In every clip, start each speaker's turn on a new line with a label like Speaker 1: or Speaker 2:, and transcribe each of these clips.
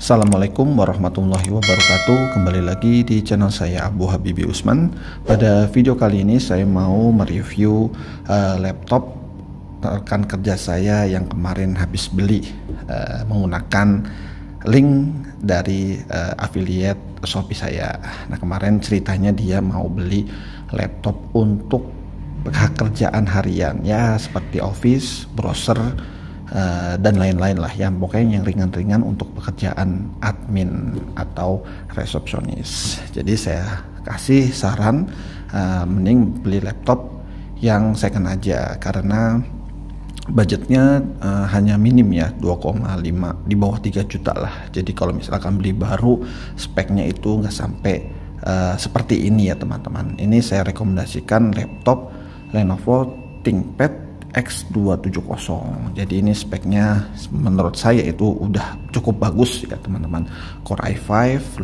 Speaker 1: Assalamualaikum warahmatullahi wabarakatuh. Kembali lagi di channel saya Abu Habibi Usman. Pada video kali ini saya mau mereview laptop rekan kerja saya yang kemarin habis beli menggunakan link dari affiliate Shopee saya. Nah, kemarin ceritanya dia mau beli laptop untuk pekerjaan harian ya, seperti office, browser, dan lain-lain lah, yang pokoknya yang ringan-ringan untuk pekerjaan admin atau resepsionis. Jadi saya kasih saran mending beli laptop yang second aja, karena budgetnya hanya minim ya, 2,5, di bawah 3 juta lah. Jadi kalau misalkan beli baru, speknya itu nggak sampai seperti ini ya teman-teman. Ini saya rekomendasikan laptop Lenovo ThinkPad X270. Jadi ini speknya menurut saya itu udah cukup bagus ya teman-teman. Core i5,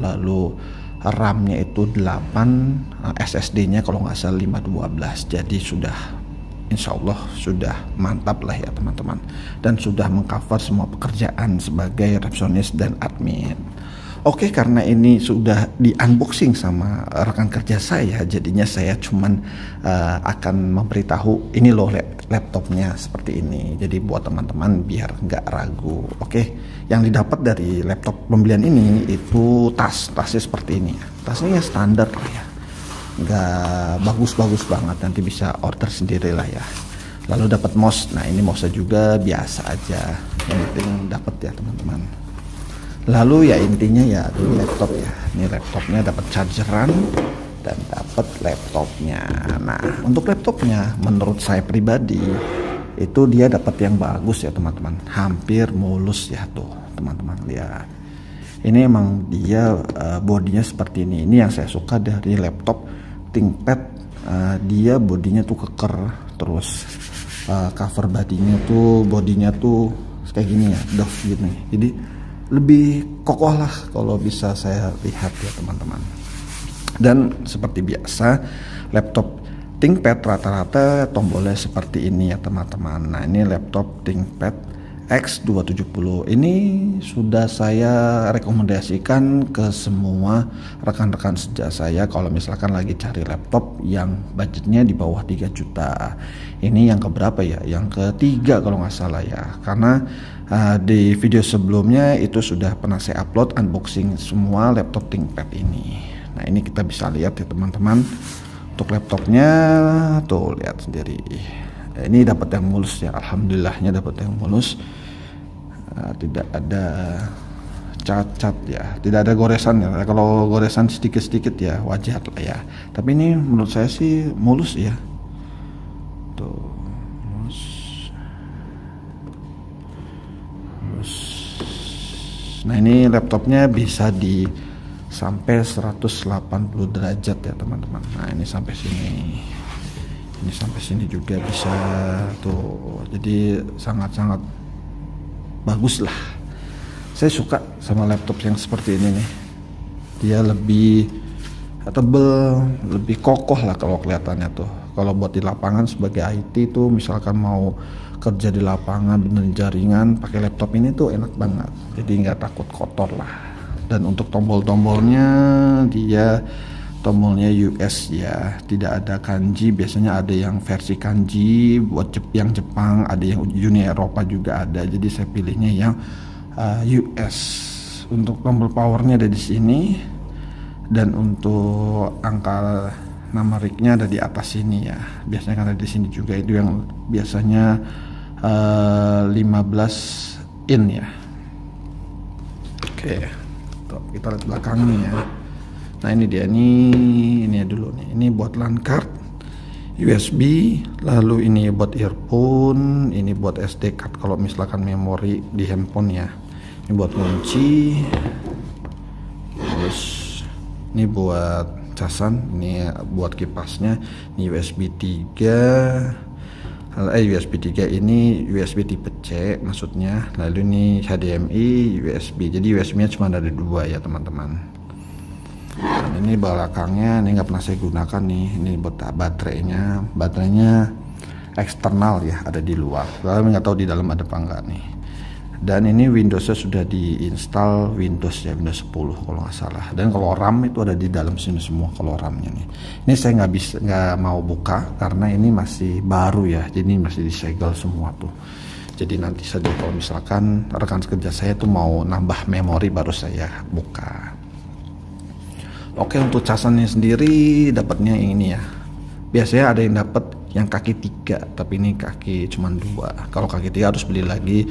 Speaker 1: lalu RAM-nya itu 8, SSD-nya kalau nggak salah 512. Jadi sudah, insya Allah sudah mantap lah ya teman-teman, dan sudah mengcover semua pekerjaan sebagai resepsionis dan admin. Oke, karena ini sudah di unboxing sama rekan kerja saya, jadinya saya cuman akan memberitahu ini loh laptopnya seperti ini. Jadi buat teman-teman biar nggak ragu. Oke, yang didapat dari laptop pembelian ini itu tasnya seperti ini ya. Tasnya ya standar lah ya, nggak bagus-bagus banget, nanti bisa order sendiri lah ya. Lalu dapat mouse. Nah, ini mouse juga biasa aja, yang penting dapat ya teman-teman. Lalu ya intinya ya ini laptop ya, ini laptopnya dapat chargeran dan dapat laptopnya. Nah, untuk laptopnya menurut saya pribadi itu dia dapat yang bagus ya teman-teman, hampir mulus ya tuh teman-teman lihat. Ini emang dia bodinya seperti ini yang saya suka dari laptop ThinkPad. Dia bodinya tuh keker, terus cover bodinya tuh kayak gini ya, doff gitu nih. Jadi lebih kokoh lah kalau bisa saya lihat ya teman-teman. Dan seperti biasa laptop ThinkPad rata-rata tombolnya seperti ini ya teman-teman. Nah, ini laptop ThinkPad X270 ini sudah saya rekomendasikan ke semua rekan-rekan kerja saya kalau misalkan lagi cari laptop yang budgetnya di bawah 3 juta. Ini yang keberapa ya? Yang ketiga kalau nggak salah ya, karena di video sebelumnya itu sudah pernah saya upload unboxing semua laptop ThinkPad ini. Nah, ini kita bisa lihat ya teman-teman, untuk laptopnya tuh lihat sendiri. Ini dapat yang mulus ya, alhamdulillahnya dapat yang mulus. Tidak ada cacat ya, tidak ada goresan ya. Kalau goresan sedikit-sedikit ya wajar lah ya, tapi ini menurut saya sih mulus ya. Tuh mulus. Nah, ini laptopnya bisa di sampai 180 derajat ya teman-teman. Nah, ini sampai sini. Ini sampai sini juga bisa tuh. Jadi sangat-sangat bagus lah. Saya suka sama laptop yang seperti ini nih. Dia lebih tebel, lebih kokoh lah kalau kelihatannya tuh. Kalau buat di lapangan sebagai IT tuh, misalkan mau kerja di lapangan bener jaringan, pakai laptop ini tuh enak banget. Jadi nggak takut kotor lah. Dan untuk tombol-tombolnya dia tombolnya US ya, tidak ada kanji. Biasanya ada yang versi kanji buat yang Jepang, ada yang Uni Eropa juga ada. Jadi saya pilihnya yang US. Untuk tombol powernya ada di sini, dan untuk angka numeriknya ada di atas sini ya. Biasanya kan ada di sini juga, itu yang biasanya 15 in ya. Oke, tuh, kita lihat belakangnya ya. Nah, ini dia ini dulu nih. Ini buat LAN card, USB, lalu ini buat earphone, ini buat SD card kalau misalkan memori di handphone ya. Ini buat kunci. Terus ini buat casan, ini buat kipasnya. Ini USB 3. USB 3 ini USB tipe C maksudnya. Lalu ini HDMI, USB. Jadi USB-nya cuma ada 2 ya teman-teman. Dan ini belakangnya ini nggak pernah saya gunakan nih. Ini buat baterainya eksternal ya, ada di luar. Lalu nggak tahu di dalam ada apa enggak nih. Dan ini Windowsnya sudah diinstal Windows ya, Windows 10 kalau nggak salah. Dan kalau RAM itu ada di dalam sini semua kalau RAM-nya nih. Ini saya nggak mau buka karena ini masih baru ya, jadi masih disegel semua tuh. Jadi nanti saja kalau misalkan rekan kerja saya tuh mau nambah memori baru saya buka. Oke, untuk casannya sendiri dapatnya yang ini ya. Biasanya ada yang dapat yang kaki 3, tapi ini kaki cuma 2. Kalau kaki 3 harus beli lagi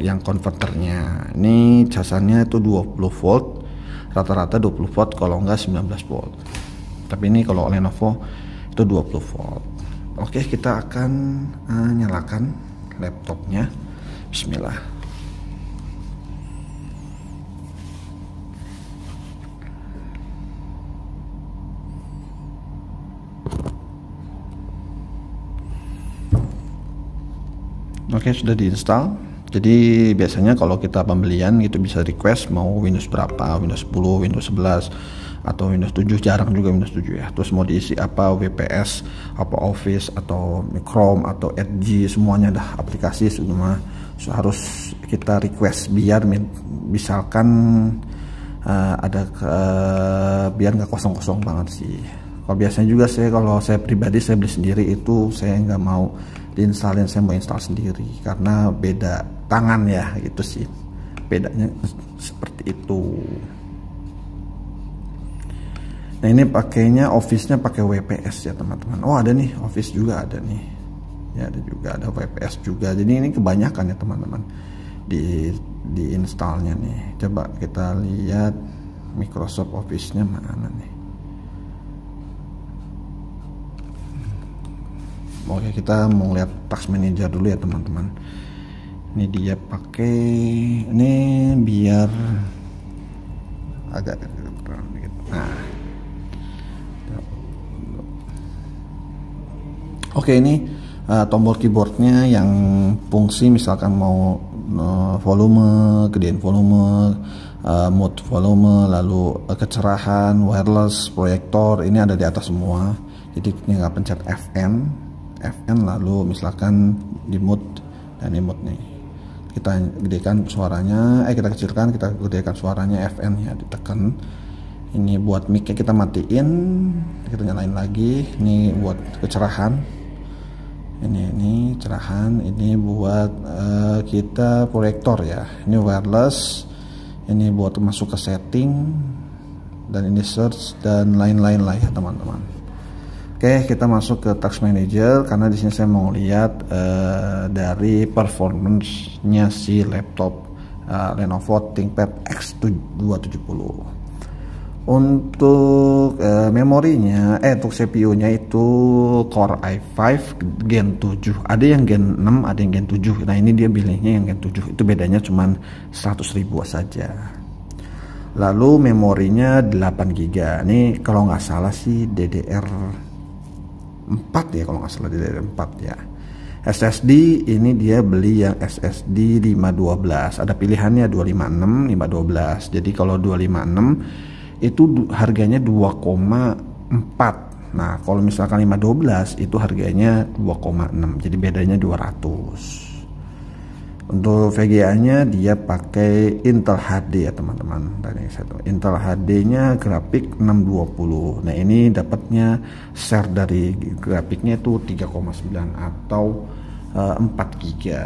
Speaker 1: yang konverternya. Ini casannya itu 20 volt, rata-rata 20 volt, kalau enggak 19 volt. Tapi ini kalau Lenovo itu 20 volt. Oke, kita akan nyalakan laptopnya. Bismillah. Oke, sudah diinstal. Jadi biasanya kalau kita pembelian gitu bisa request mau Windows berapa, Windows 10, Windows 11 atau Windows 7, jarang juga Windows 7 ya. Terus mau diisi apa, WPS, apa Office atau Chrome atau Edge, semuanya dah aplikasi semua harus kita request biar misalkan biar nggak kosong-kosong banget sih. Kalau biasanya juga kalau saya pribadi saya beli sendiri itu saya nggak mau diinstalin, saya mau install sendiri karena beda tangan ya, gitu sih bedanya seperti itu. Nah ini pakainya Office-nya pakai WPS ya teman-teman. Oh ada nih Office juga ada nih ya, ada juga ada WPS juga. Jadi ini kebanyakan ya teman-teman di installnya nih. Coba kita lihat Microsoft Office-nya mana nih. Oke, kita mau lihat Task Manager dulu ya teman-teman. Ini dia pakai ini biar agak dikit. Nah, oke, ini tombol keyboardnya yang fungsi misalkan mau volume, gedein volume, mode volume, lalu kecerahan, wireless, proyektor, ini ada di atas semua. Jadi tinggal pencet FN lalu misalkan di mute, dan di mute nih kita gedekan suaranya, kita kecilkan, kita gedekan suaranya, FN ya ditekan. Ini buat mic-nya kita matiin, kita nyalain lagi. Ini buat kecerahan, ini cerahan. Ini buat kita proyektor ya, ini wireless, ini buat masuk ke setting, dan ini search dan lain-lain lah ya teman-teman. Oke, kita masuk ke Task Manager karena di sini saya mau lihat dari performance-nya si laptop Lenovo ThinkPad X270. Untuk memorinya, untuk CPU-nya itu Core i5 Gen 7. Ada yang Gen 6, ada yang Gen 7. Nah, ini dia pilihnya yang Gen 7. Itu bedanya cuman 100.000 saja. Lalu memorinya 8 GB. Ini kalau nggak salah sih DDR4 ya, kalau nggak salah DDR4 ya. SSD ini dia beli yang SSD 512. Ada pilihannya 256, 512. Jadi kalau 256 itu harganya 2,4. Nah, kalau misalkan 512 itu harganya 2,6. Jadi bedanya 200. Untuk VGA-nya dia pakai Intel HD ya teman-teman. Dari Intel HD-nya grafik 620. Nah, ini dapatnya share dari grafiknya itu 3,9 atau 4 GB.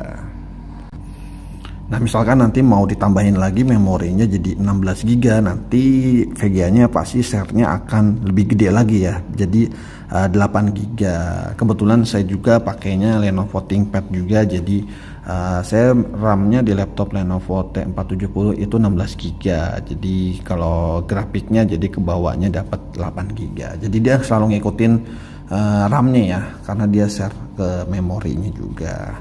Speaker 1: Nah, misalkan nanti mau ditambahin lagi memorinya jadi 16 GB, nanti VGA-nya pasti share-nya akan lebih gede lagi ya. Jadi 8 GB. Kebetulan saya juga pakainya Lenovo ThinkPad juga, jadi saya RAM-nya di laptop Lenovo T470 itu 16 GB. Jadi kalau grafiknya jadi kebawahnya dapat 8 GB. Jadi dia selalu ngikutin RAM-nya ya, karena dia share ke memorinya juga.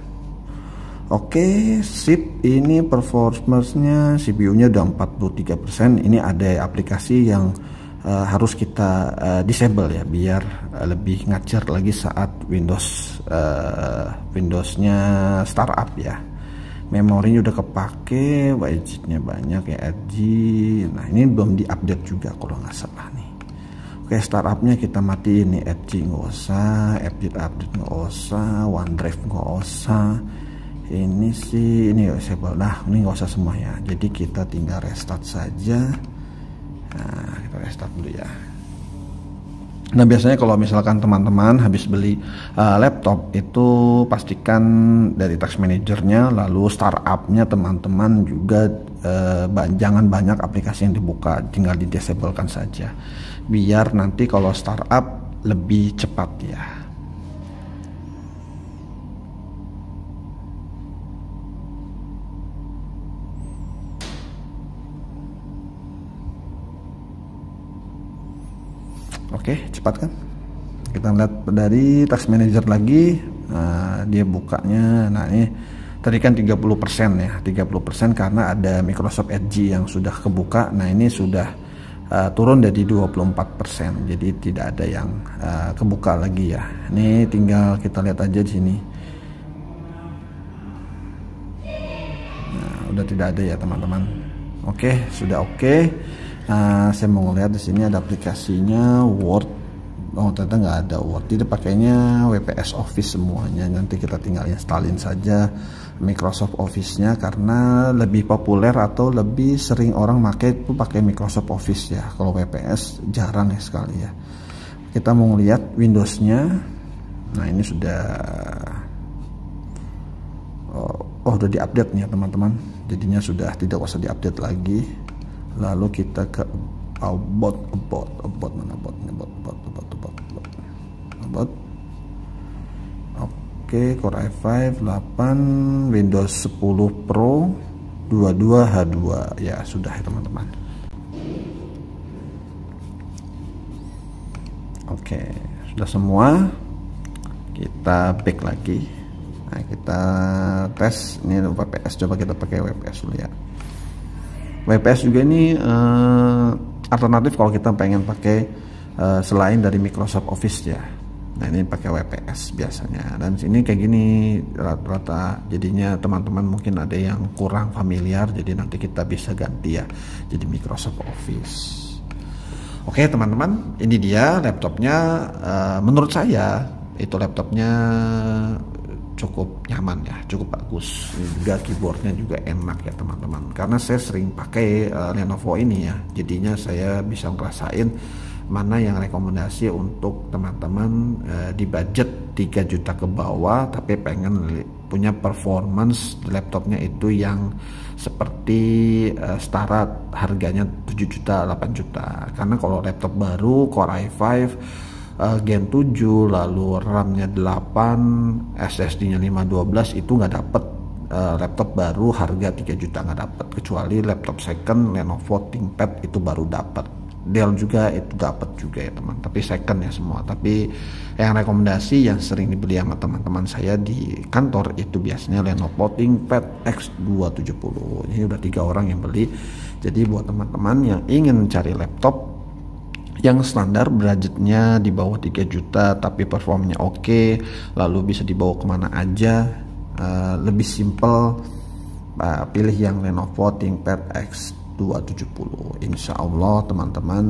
Speaker 1: Oke, sip. Ini performance-nya CPU-nya udah 43%. Ini ada aplikasi yang harus kita disable ya, biar lebih ngacer lagi saat Windowsnya startup ya. Memorinya udah kepake, widgetnya banyak ya, RG. Nah, ini belum diupdate juga kalau nggak salah nih. Oke, startupnya kita matiin nih, RG nggak usah, update nggak usah, OneDrive nggak usah. Ini sih ini disable. Nah ini nggak usah semua ya, jadi kita tinggal restart saja. Nah kita restart dulu ya. Nah biasanya kalau misalkan teman-teman habis beli laptop itu pastikan dari task manajernya, lalu startupnya teman-teman juga jangan banyak aplikasi yang dibuka, tinggal di disablekan saja biar nanti kalau startup lebih cepat ya. Oke, cepat kan? Kita lihat dari task manager lagi. Nah, dia bukanya. Nah, ini tadi kan 30% ya. 30% karena ada Microsoft Edge yang sudah kebuka. Nah, ini sudah turun dari 24%. Jadi tidak ada yang kebuka lagi ya. Ini tinggal kita lihat aja di sini. Nah, udah tidak ada ya, teman-teman. Oke, sudah oke. Saya mau lihat di sini ada aplikasinya Word. Oh ternyata nggak ada Word. Jadi pakainya WPS Office semuanya. Nanti kita tinggal installin saja Microsoft Office-nya karena lebih populer atau lebih sering orang pakai itu pakai Microsoft Office ya. Kalau WPS jarang ya sekali ya. Kita mau lihat Windows-nya. Nah ini sudah udah diupdate nih ya teman-teman. Jadinya sudah tidak usah diupdate lagi. Lalu kita ke about mana about. Oke, Core i5 8 Windows 10 Pro 22H2 ya sudah ya teman-teman. Oke, sudah semua. Kita back lagi. Nah, kita tes ini WPS, coba kita pakai WPS dulu ya. WPS juga ini alternatif kalau kita pengen pakai selain dari Microsoft Office ya. Nah ini pakai WPS biasanya, dan sini kayak gini rata-rata. Jadinya teman-teman mungkin ada yang kurang familiar, jadi nanti kita bisa ganti ya jadi Microsoft Office. Oke teman-teman, ini dia laptopnya. Menurut saya itu laptopnya cukup nyaman ya, cukup bagus. Juga keyboardnya juga enak ya teman-teman, karena saya sering pakai Lenovo ini ya, jadinya saya bisa ngerasain mana yang rekomendasi untuk teman-teman di budget 3 juta ke bawah tapi pengen punya performance di laptopnya itu yang seperti setara harganya 7 juta 8 juta. Karena kalau laptop baru Core i5 Gen 7 lalu RAM-nya 8 SSD-nya 512 itu nggak dapet. Laptop baru harga 3 juta nggak dapet, kecuali laptop second Lenovo ThinkPad itu baru dapat. Dell juga itu dapat juga ya teman, tapi second ya semua. Tapi yang rekomendasi yang sering dibeli sama teman-teman saya di kantor itu biasanya Lenovo ThinkPad X270. Ini udah 3 orang yang beli. Jadi buat teman-teman yang ingin cari laptop yang standar, budgetnya di bawah 3 juta tapi performanya oke, lalu bisa dibawa kemana aja, lebih simple, pilih yang Lenovo ThinkPad X270. Insya Allah teman-teman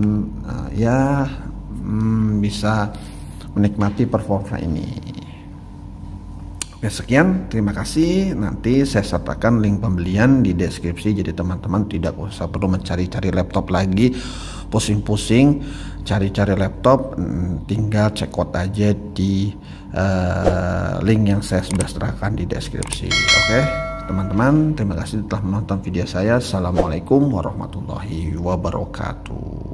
Speaker 1: bisa menikmati performa ini. Oke, sekian, terima kasih. Nanti saya sertakan link pembelian di deskripsi, jadi teman-teman tidak usah perlu mencari-cari laptop lagi, pusing-pusing cari-cari laptop, tinggal check out aja di link yang saya sudah serahkan di deskripsi. Oke teman-teman, terima kasih telah menonton video saya. Assalamualaikum warahmatullahi wabarakatuh.